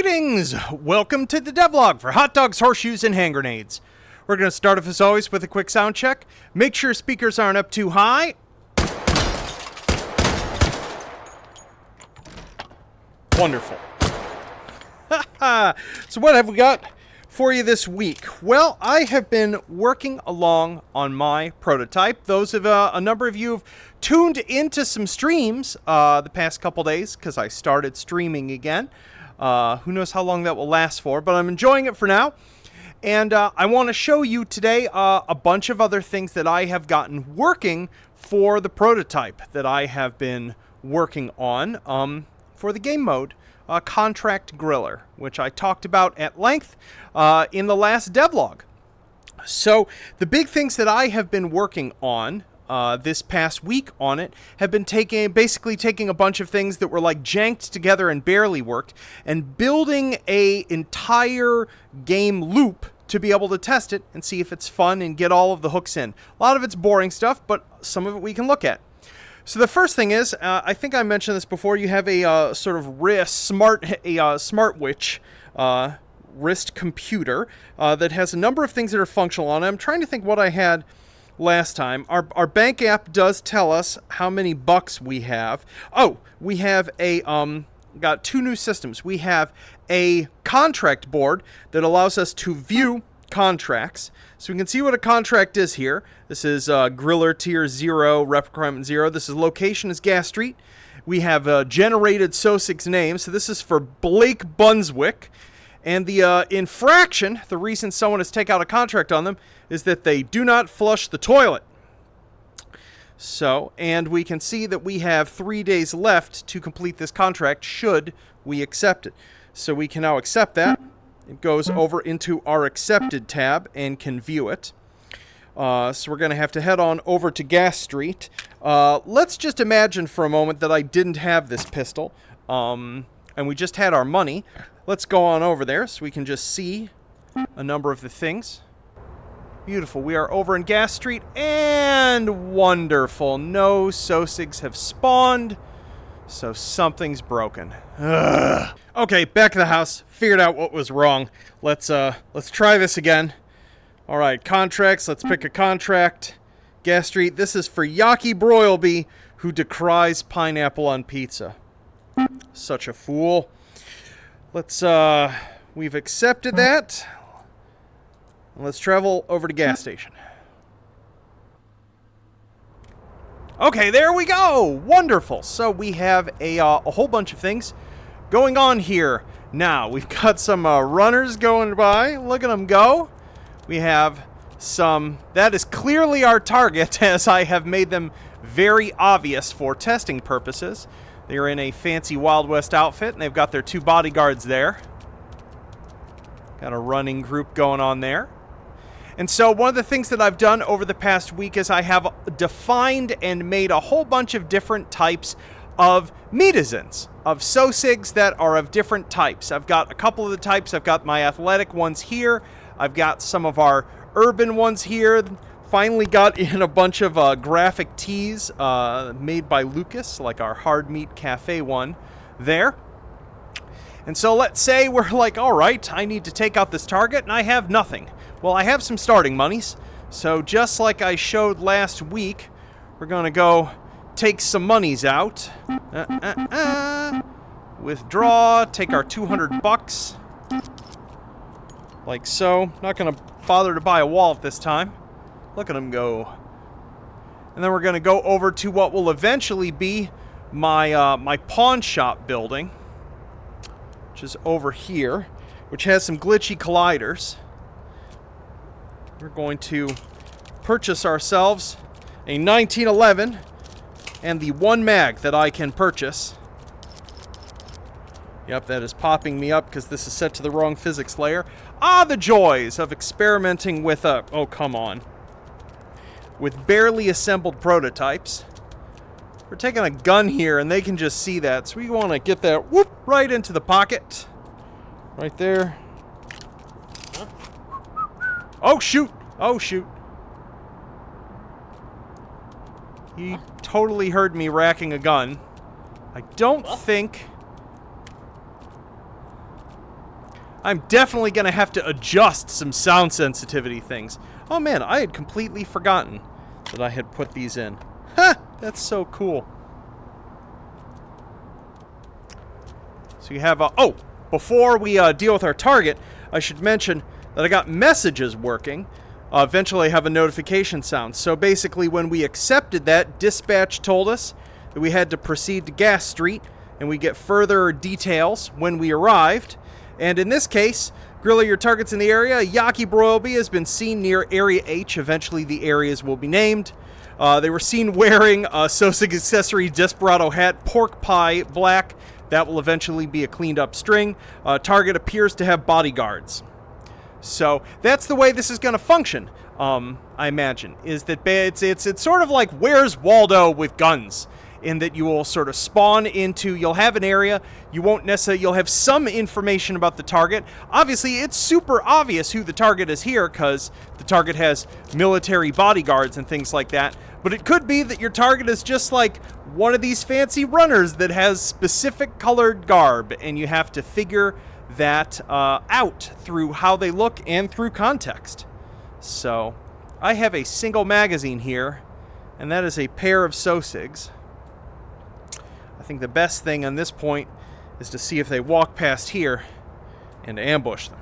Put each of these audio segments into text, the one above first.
Greetings! Welcome to the Devlog for hot dogs, horseshoes, and hand grenades. We're going to start off as always with a quick sound check. Make sure speakers aren't up too high. Wonderful. So what have we got for you this week? Well, I have been working along on my prototype. Those of a number of you have tuned into some streams the past couple days because I started streaming again. Who knows how long that will last for, but I'm enjoying it for now. And I want to show you today a bunch of other things that I have gotten working for the prototype that I have been working on for the game mode. Contract Griller, which I talked about at length in the last devlog. So the big things that I have been working on this past week on it have been basically taking a bunch of things that were like janked together and barely worked and building a entire game loop to be able to test it and see if it's fun and get all of the hooks in. A lot of it's boring stuff, but some of it we can look at. So the first thing is, I think I mentioned this before, you have a sort of smartwatch wrist computer that has a number of things that are functional on it. I'm trying to think what I had last time. Our bank app does tell us how many bucks we have. Oh, we have got two new systems. We have a contract board that allows us to view contracts. So we can see what a contract is here. This is Griller Tier 0, Rep Requirement 0. This is location is Gas Street. We have generated SOSIG's name. So this is for Blake Bunswick. And the infraction, the reason someone has taken out a contract on them, is that they do not flush the toilet. So, and we can see that we have 3 days left to complete this contract should we accept it. So we can now accept that. It goes over into our accepted tab and can view it. So we're going to have to head on over to Gas Street. Let's just imagine for a moment that I didn't have this pistol and we just had our money. Let's go on over there so we can just see a number of the things. Beautiful. We are over in Gas Street and wonderful. No SOSIGs have spawned, so something's broken. Ugh. Okay, back to the house. Figured out what was wrong. Let's try this again. All right, contracts. Let's pick a contract. Gas Street. This is for Yaki Broilby, who decries pineapple on pizza. Such a fool. We've accepted that. Let's travel over to gas station. Okay, there we go. Wonderful. So we have a whole bunch of things going on here. Now, we've got some runners going by. Look at them go. We have some... That is clearly our target, as I have made them very obvious for testing purposes. They're in a fancy Wild West outfit, and they've got their two bodyguards there. Got a running group going on there. And so one of the things that I've done over the past week is I have defined and made a whole bunch of different types of medizins, of SOSIGs that are of different types. I've got a couple of the types. I've got my athletic ones here. I've got some of our urban ones here. Finally got in a bunch of graphic tees made by Lucas, like our Hard Meat Cafe one there. And so let's say we're like, all right, I need to take out this target, and I have nothing. Well, I have some starting monies, so just like I showed last week, we're going to go take some monies out. Withdraw, take our 200 bucks. Like so. Not going to bother to buy a wallet this time. Look at them go. And then we're going to go over to what will eventually be my pawn shop building, which is over here, which has some glitchy colliders. We're going to purchase ourselves a 1911 and the one mag that I can purchase. Yep, that is popping me up because this is set to the wrong physics layer. Ah, the joys of experimenting with oh, come on. With barely assembled prototypes. We're taking a gun here and they can just see that. So we want to get that whoop right into the pocket. Right there. Oh, shoot. Oh, shoot. He totally heard me racking a gun. I don't think I'm definitely going to have to adjust some sound sensitivity things. Oh man, I had completely forgotten that I had put these in. Ha! That's so cool. So you have oh, before we deal with our target, I should mention that I got messages working. Eventually I have a notification sound. So basically when we accepted that, dispatch told us that we had to proceed to Gas Street, and we get further details when we arrived. And in this case, Griller your targets in the area. Yaki Broilby has been seen near Area H. Eventually the areas will be named. They were seen wearing a Sosig accessory Desperado hat, pork pie black. That will eventually be a cleaned up string. Target appears to have bodyguards. So that's the way this is going to function, I imagine, is that it's sort of like Where's Waldo with guns, in that you will sort of spawn into, you'll have an area, you'll have some information about the target. Obviously, it's super obvious who the target is here, because the target has military bodyguards and things like that. But it could be that your target is just like one of these fancy runners that has specific colored garb, and you have to figure that out through how they look and through context. So, I have a single magazine here, and that is a pair of Sosigs. I think the best thing on this point is to see if they walk past here and ambush them.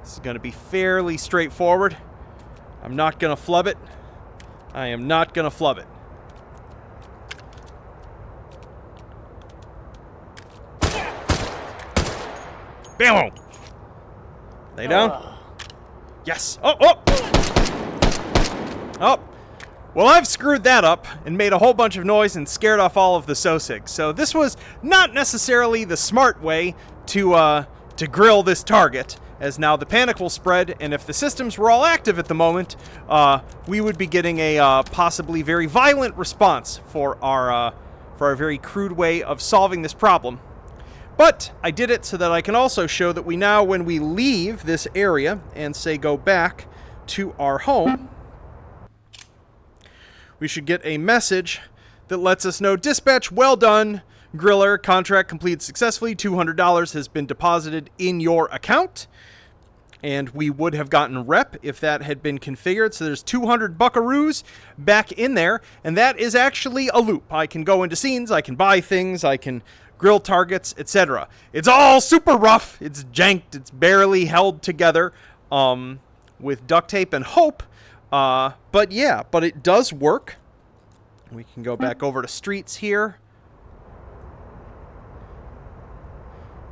This is going to be fairly straightforward. I'm not going to flub it. I am not going to flub it. Bam! Lay down. Yes. Oh, oh! Oh! Well, I've screwed that up and made a whole bunch of noise and scared off all of the Sosigs. So this was not necessarily the smart way to grill this target, as now the panic will spread, and if the systems were all active at the moment, we would be getting a possibly very violent response for our very crude way of solving this problem. But I did it so that I can also show that we now, when we leave this area and say go back to our home, we should get a message that lets us know, dispatch, well done, Griller, contract completed successfully, $200 has been deposited in your account. And we would have gotten rep if that had been configured. So there's 200 buckaroos back in there, and that is actually a loop. I can go into scenes, I can buy things, I can grill targets, etc. It's all super rough, it's janked, it's barely held together with duct tape and hope. But yeah, but it does work. We can go back over to streets here.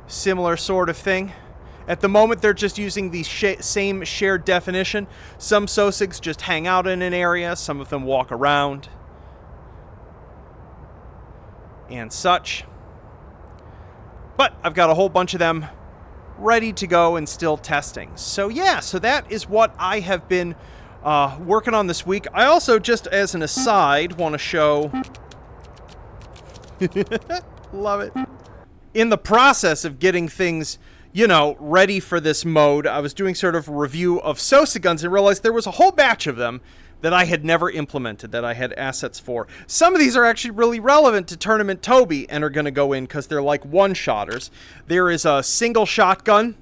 Similar sort of thing. At the moment, they're just using the same shared definition. Some Sosigs just hang out in an area. Some of them walk around. And such. But I've got a whole bunch of them ready to go and still testing. So yeah, so that is what I have been working on this week. I also, just as an aside, want to show... Love it. In the process of getting things, you know, ready for this mode, I was doing sort of a review of Sosig guns and realized there was a whole batch of them that I had never implemented, that I had assets for. Some of these are actually really relevant to Tournament Toby and are going to go in because they're like one-shotters. There is a single shotgun,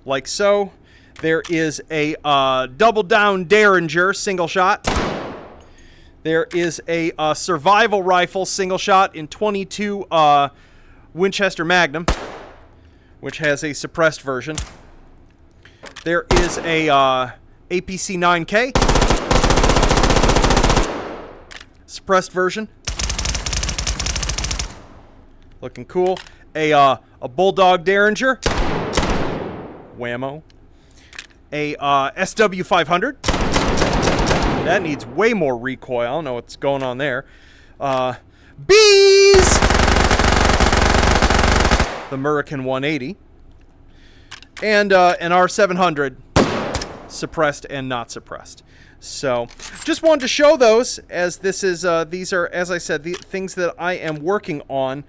like so. There is a double down Derringer single shot. There is a survival rifle single shot in 22 Winchester Magnum, which has a suppressed version. There is a APC 9K suppressed version, looking cool. A Bulldog Derringer, whammo. A SW 500. That needs way more recoil. I don't know what's going on there. Bees! The American 180. And an R700, suppressed and not suppressed. So, just wanted to show those, as this is these are, as I said, the things that I am working on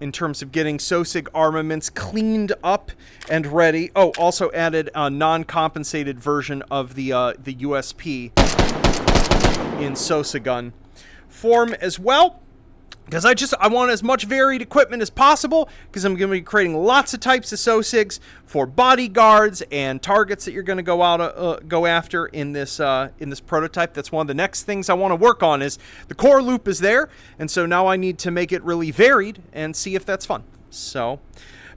in terms of getting Sosig armaments cleaned up and ready. Oh, also added a non-compensated version of the USP in Sosigun form as well. because I want as much varied equipment as possible, because I'm going to be creating lots of types of SOSIGs for bodyguards and targets that you're going to go after in this prototype. That's one of the next things I want to work on. Is the core loop is there, and so now I need to make it really varied and see if that's fun. So,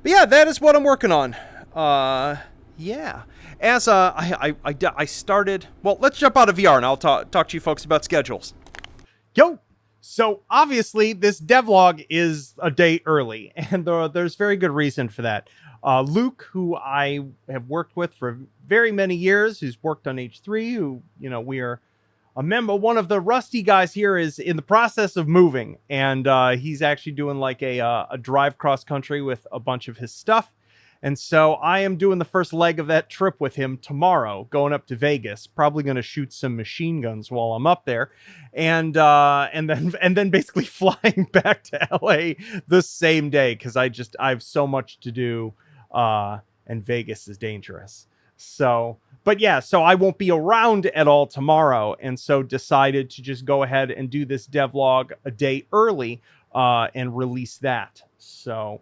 but yeah, that is what I'm working on. Yeah. As I started. Well, let's jump out of VR and I'll talk to you folks about schedules. Yo. So obviously this devlog is a day early, and there's very good reason for that. Luke, who I have worked with for very many years, who's worked on H3, who, you know, we are a member, one of the rusty guys here, is in the process of moving, and he's actually doing like a drive cross country with a bunch of his stuff. And so I am doing the first leg of that trip with him tomorrow, going up to Vegas. Probably going to shoot some machine guns while I'm up there, and then basically flying back to LA the same day, because I have so much to do, and Vegas is dangerous. So, but yeah, so I won't be around at all tomorrow, and so decided to just go ahead and do this devlog a day early, and release that. So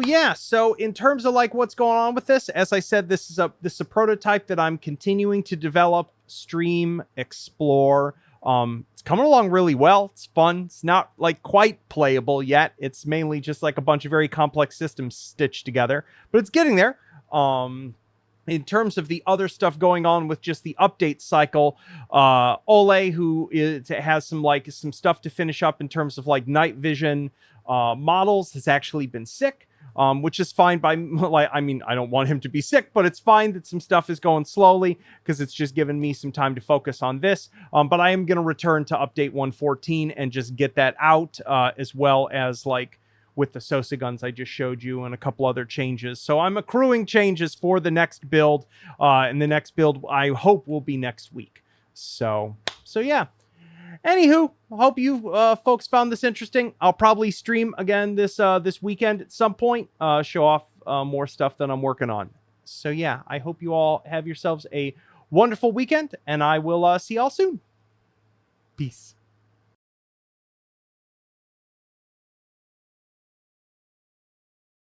yeah, so in terms of like what's going on with this, as I said, this is a prototype that I'm continuing to develop, stream, explore. It's coming along really well. It's fun. It's not like quite playable yet. It's mainly just like a bunch of very complex systems stitched together, but it's getting there. In terms of the other stuff going on with just the update cycle, Ole, who has some stuff to finish up in terms of like night vision models, has actually been sick, which is fine by, like, I mean, I don't want him to be sick, but it's fine that some stuff is going slowly, because it's just given me some time to focus on this. But I am going to return to update 114 and just get that out, as well as like with the Sosa guns I just showed you and a couple other changes. So I'm accruing changes for the next build, and the next build I hope will be next week. So yeah. Anywho, hope you folks found this interesting. I'll probably stream again this weekend at some point, show off more stuff that I'm working on. So yeah, I hope you all have yourselves a wonderful weekend, and I will see y'all soon. Peace.